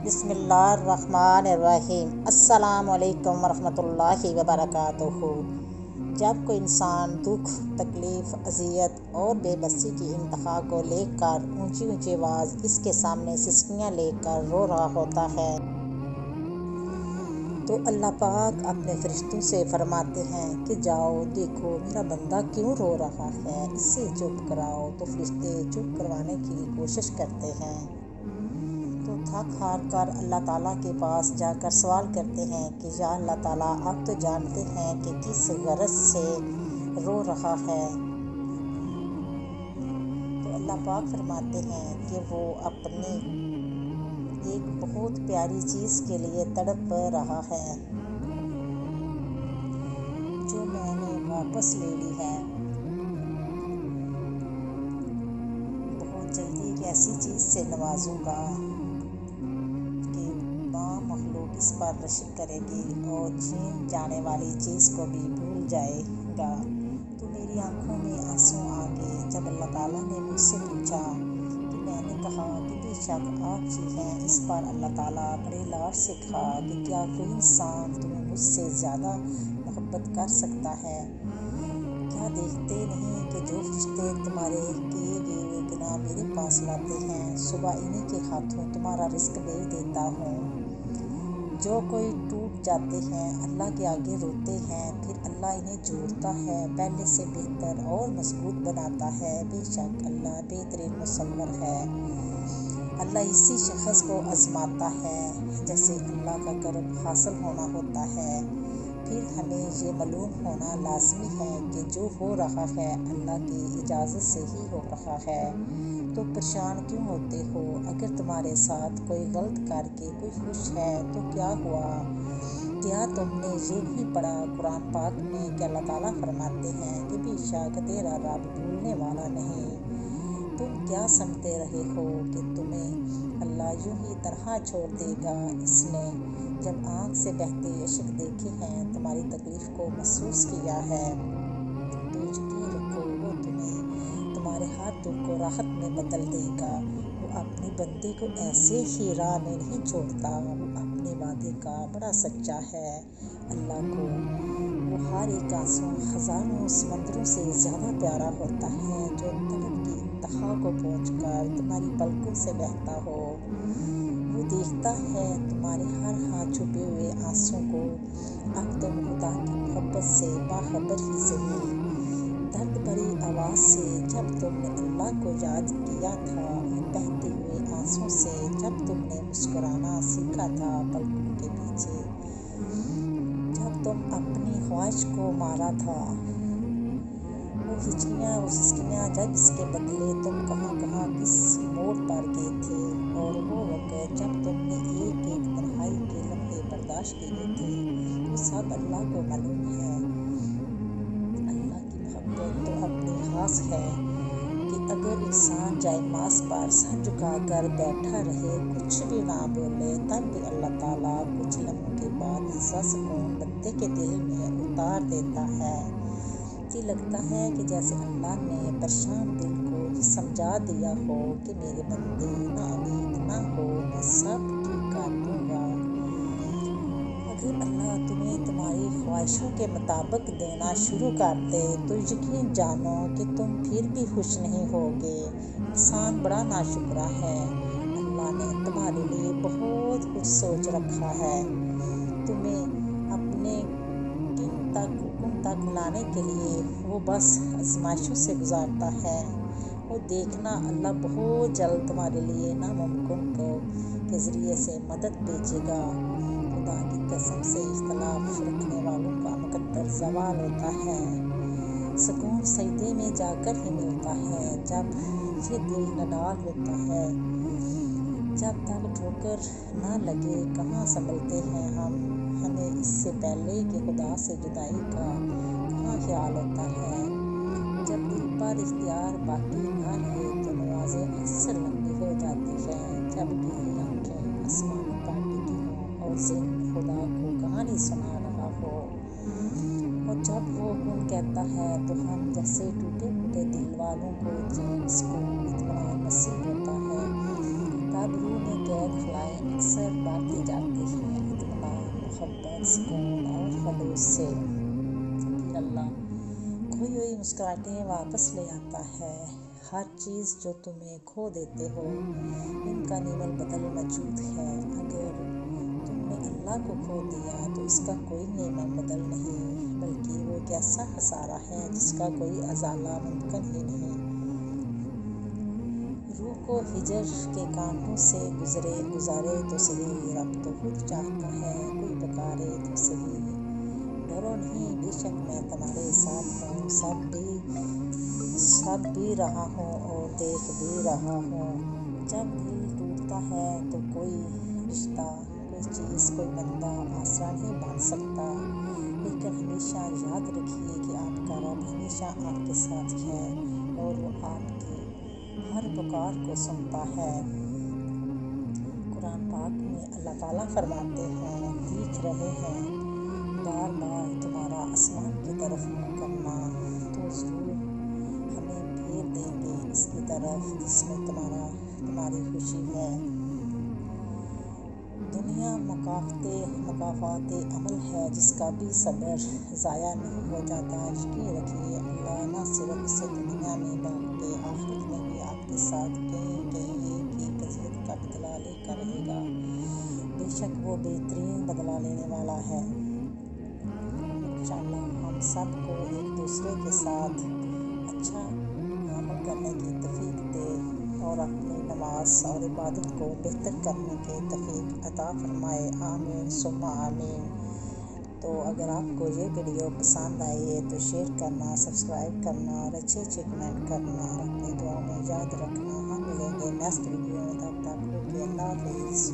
بسم اللہ الرحمن الرحیم۔ السلام علیکم ورحمۃ اللہ وبرکاتہ۔ جب کوئی انسان دکھ، تکلیف، اذیت اور بے بسی کی انتہا کو لے کر اونچی اونچی آواز اس کے سامنے سسکیاں لے کر رو رہا ہوتا ہے تو اللہ پاک اپنے فرشتوں سے فرماتے ہیں کہ جاؤ دیکھو میرا بندہ کیوں رو رہا ہے، اس سے چپ کراؤ۔ تو فرشتے چپ کروانے کی کوشش کرتے ہیں تو تھک ہار کر اللہ تعالیٰ کے پاس جا کر سوال کرتے ہیں کہ یا اللہ تعالیٰ، آپ تو جانتے ہیں کہ کس غرض سے رو رہا ہے۔ تو اللہ پاک فرماتے ہیں کہ وہ اپنی ایک بہت پیاری چیز کے لیے تڑپ رہا ہے جو میں نے واپس لے لی ہے۔ بہت جلدی ایک ایسی چیز سے نوازوں گا کہ مخلوق اس پر رشک کرے گی اور چھین جانے والی چیز کو بھی بھول جائے گا۔ تو میری آنکھوں میں آنسو آ گئے جب اللہ تعالیٰ نے مجھ سے پوچھا تو میں نے کہا کہ بے شک آپ ہی ہیں۔ اس پر اللہ تعالیٰ بڑے لاڈ سے کہا کہ کیا کوئی انسان تمہیں مجھ سے زیادہ محبت کر سکتا ہے؟ کیا دیکھتے نہیں کہ جو فرشتے تمہارے کیے گئے گناہ میرے پاس لاتے ہیں، صبح انہیں کے ہاتھوں تمہارا رزق بھیج دیتا ہوں۔ جو کوئی ٹوٹ جاتے ہیں اللہ کے آگے روتے ہیں، پھر اللہ انہیں جوڑتا ہے، پہلے سے بہتر اور مضبوط بناتا ہے۔ بے شک اللہ بہترین مصور ہے۔ اللہ اسی شخص کو آزماتا ہے جیسے اللہ کا کرم حاصل ہونا ہوتا ہے۔ پھر ہمیں یہ معلوم ہونا لازمی ہے کہ جو ہو رہا ہے اللہ کی اجازت سے ہی ہو رہا ہے۔ تو پریشان کیوں ہوتے ہو؟ اگر تمہارے ساتھ کوئی غلط کر کے کوئی خوش ہے تو کیا ہوا؟ کیا تم نے یہ نہیں پڑھا قرآن پاک میں کہ اللہ تعالیٰ فرماتے ہیں کہ بے شک تیرا رب بھولنے والا نہیں۔ تم کیا سمجھتے رہے ہو کہ تمہیں اللہ یوں ہی تنہا چھوڑ دے گا؟ اس نے جب آنکھ سے بہتے اشک دیکھے ہیں، تمہاری تکلیف کو محسوس کیا ہے، تو یقین رکھو وہ تمہارے ہر دکھ کو راحت میں بدل دے گا۔ وہ اپنے بندے کو ایسے ہی راہ میں نہیں چھوڑتا، وہ اپنے وعدے کا بڑا سچا ہے۔ اللہ کو وہ ہر ایک آنسو ہزاروں سمندروں سے زیادہ پیارا ہوتا ہے جو تڑپ کی انتہا کو پہنچ کر تمہاری پلکوں سے بہتا ہو۔ وہ دیکھتا ہے تمہارے ہر ہاں چھپے ہوئے آنسوں کو۔ اب تم خدا کی محبت سے باخبر ہی صحیح، درد بھری آواز سے جب تم نے اللہ کو یاد کیا تھا، اور بہتے ہوئے آنسوں سے جب تم نے مسکرانا سیکھا تھا پلکوں کے پیچھے، جب تم اپنی خواہش کو مارا تھا، وہ ہچکیاں وہ سسکیاں جب اس کے بدلے تم کہاں کہاں کس موڑ پر گئے تھے، اور وہ وقت جب تم نے ایک ایک تنہائی کے لمحے برداشت کیے تھے، وہ سب اللہ کو معلوم ہے۔ اللہ کی محبت تو اپنی خاص ہے کہ اگر انسان جائے نماز پر سر جھکا کر بیٹھا رہے، کچھ بھی نہ بولے، تب بھی اللہ تعالیٰ کچھ لمحوں کے بعد ایسا سکون بندے کے دل میں اتار دیتا ہے کہ لگتا ہے کہ جیسے اللہ نے پریشان دل کو یہ سمجھا دیا ہو کہ میرے بندے نا امید نہ ہو، میں سب ٹھیک کر دوں گا۔ اگر اللہ تمہیں تمہاری خواہشوں کے مطابق دینا شروع کر دے تو یقین جانو کہ تم پھر بھی خوش نہیں ہوگے۔ انسان بڑا ناشکرا ہے۔ اللہ نے تمہارے لیے بہت کچھ سوچ رکھا ہے۔ تمہیں اپنے حکم تک لانے کے لیے وہ بس آزمائشوں سے گزارتا ہے۔ وہ دیکھنا اللہ بہت جلد تمہارے لیے ناممکن کے ذریعے سے مدد بھیجے گا۔ خدا کی قسم سے اختلاف رکھنے والوں کا مقدر زوال ہوتا ہے۔ سکون سجدے میں جا کر ہی ملتا ہے۔ جب یہ دل نڈال ہوتا ہے، جب تک ٹھوکر نہ لگے کہاں سنبھلتے ہیں ہمیں اس سے پہلے کہ خدا سے جدائی کا کہاں خیال ہوتا ہے۔ جب دل پر اختیار باقی نہ رہے تو نمازیں اکثر لمبی ہو جاتی ہیں۔ جب گیلی آنکھیں آسمانوں پر ٹکی ہوں اور ذہن خدا کو کہانی سنا رہا ہو، اور جب وہ کن کہتا ہے تو ہم جیسے ٹوٹے پھوٹے دل والوں کو چین، سکون، اطمینان نصیب ہوتا ہے۔ آبرو میں قید خلائیں اکثر بانٹی جاتی ہیں اطمینان محبت سکون اور خلوص سے۔ فقیر اللہ کھوئی مسکراہٹیں واپس لے آتا ہے۔ ہر چیز جو تمہیں کھو دیتے ہو ان کا نیول بدل موجود ہے۔ اگر تم نے اللہ کو کھو دیا تو اس کا کوئی نیول بدل نہیں، بلکہ وہ ایک ایسا خسارہ ہے جس کا کوئی ازالہ ممکن ہی نہیں۔ روح کو ہجر کے کانٹوں سے گزارے تو صحیح، رب تو خود چاہتا ہے کوئی پکارے تو صحیح۔ ڈرو نہیں بے شک میں تمہارے ساتھ ہوں، سب بھی رہا ہوں اور دیکھ بھی رہا ہوں۔ جب دل ٹوٹتا ہے تو کوئی رشتہ، کوئی چیز، کوئی بندہ آسرا نہیں بن سکتا، لیکن ہمیشہ یاد رکھیے کہ آپ کا رب ہمیشہ آپ کے ساتھ ہے اور وہ آپ کی ہر پکار کو سنتا ہے۔ قرآن پاک میں اللہ تعالیٰ فرماتے ہیں، دیکھ رہے ہیں بار بار تمہارا آسمان کی طرف منہ کرنا، تو ضرور ہمیں پھیر دیں گے اس کی طرف جس میں تمہاری خوشی ہے۔ دنیا مکافات عمل ہے جس کا بھی صبر ضائع نہیں ہو جاتا۔ یقین رکھیے اللہ نہ صرف اسے دنیا میں بلکہ آخرت میں بھی آپ کے ساتھ کہیں ایک ایک اذیت کا بدلہ لے کر رہے گا۔ بے شک وہ بہترین بدلہ لینے والا ہے۔ انشاءاللہ ہم سب کو ایک دوسرے کے ساتھ اچھا عمل کرنے کی توفیق دے اور اپنی نماز اور عبادت کو بہتر کرنے کی توفیق عطا فرمائے، آمین ثم آمین۔ تو اگر آپ کو یہ ویڈیو پسند آئی ہے تو شیئر کرنا، سبسکرائب کرنا اور اچھے کمنٹ کرنا اور اپنی دعاؤں میں یاد رکھنا۔ ہم ملیں گے نیکسٹ ویڈیو میں، تب تک اوکے، اللہ حافظ۔